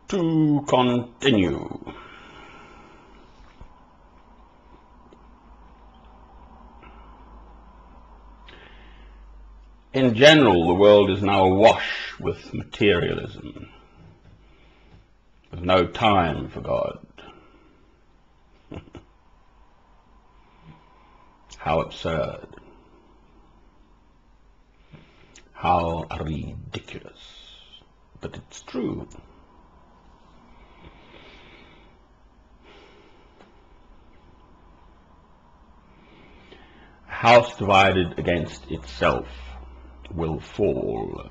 To continue. In general, the world is now awash with materialism. There's no time for God. How absurd. How ridiculous. But it's true. A house divided against itself will fall.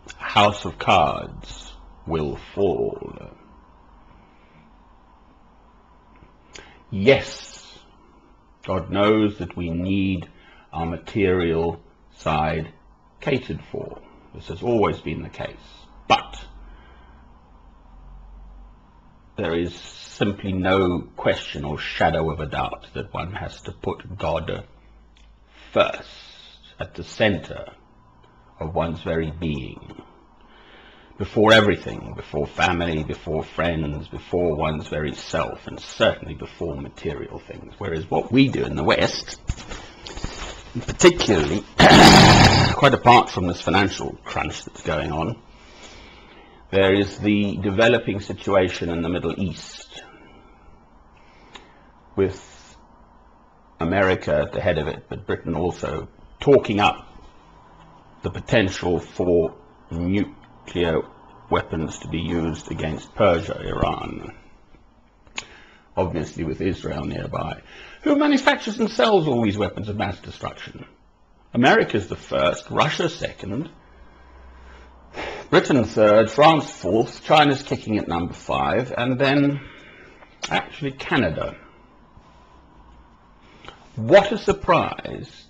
A house of cards will fall. Yes, God knows that we need our material side catered for. This has always been the case. But there is simply no question or shadow of a doubt that one has to put God first, at the center of one's very being. Before everything, before family, before friends, before one's very self, and certainly before material things. Whereas what we do in the West, particularly, quite apart from this financial crunch that's going on, there is the developing situation in the Middle East, with America at the head of it, but Britain also, talking up the potential for nuclear weapons to be used against Persia, Iran, obviously with Israel nearby. Who manufactures and sells all these weapons of mass destruction? America's the first, Russia second, Britain third, France fourth, China's kicking at number 5, and then actually Canada. What a surprise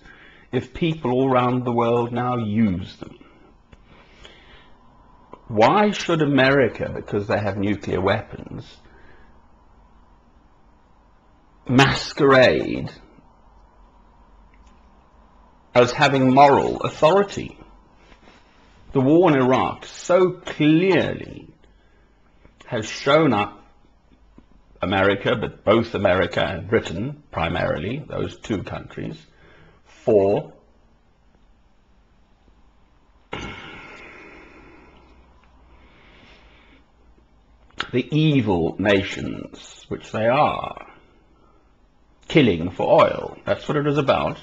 if people all around the world now use them. Why should America, because they have nuclear weapons, masquerade as having moral authority? The war in Iraq so clearly has shown up America, but both America and Britain, primarily, those two countries, for the evil nations, which they are, killing for oil. That's what it is about.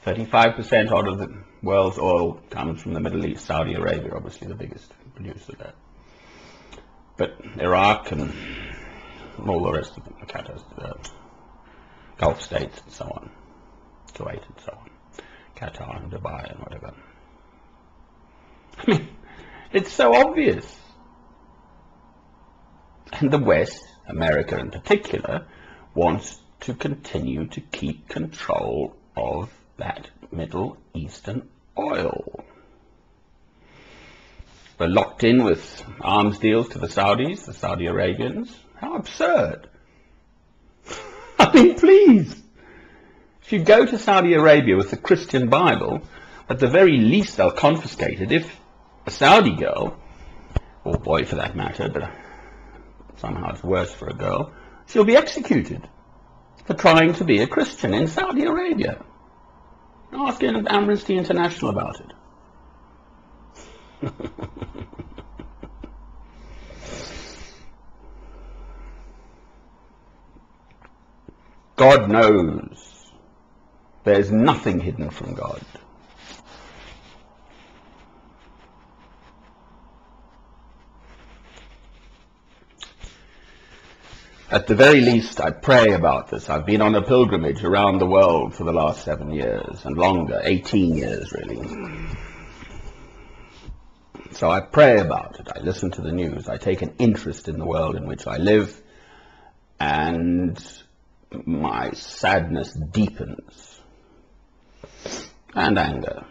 35% out of the world's oil comes from the Middle East. Saudi Arabia, obviously the biggest producer there. But Iraq and all the rest of the Gulf states and so on, Kuwait and so on, Qatar and Dubai and whatever. I mean, it's so obvious. And the West, America in particular, wants to continue to keep control of that Middle Eastern oil. We're locked in with arms deals to the Saudis, the Saudi Arabians. How absurd. I mean, please. If you go to Saudi Arabia with the Christian Bible, at the very least they'll confiscate it. If a Saudi girl, or boy for that matter, but somehow it's worse for a girl, she'll be executed for trying to be a Christian in Saudi Arabia. Ask Amnesty International about it. God knows. There's nothing hidden from God. At the very least, I pray about this. I've been on a pilgrimage around the world for the last 7 years, and longer, 18 years really. So I pray about it. I listen to the news. I take an interest in the world in which I live, and my sadness deepens, and anger,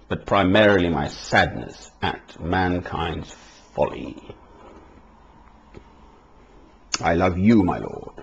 but primarily my sadness at mankind's folly. I love you, my Lord.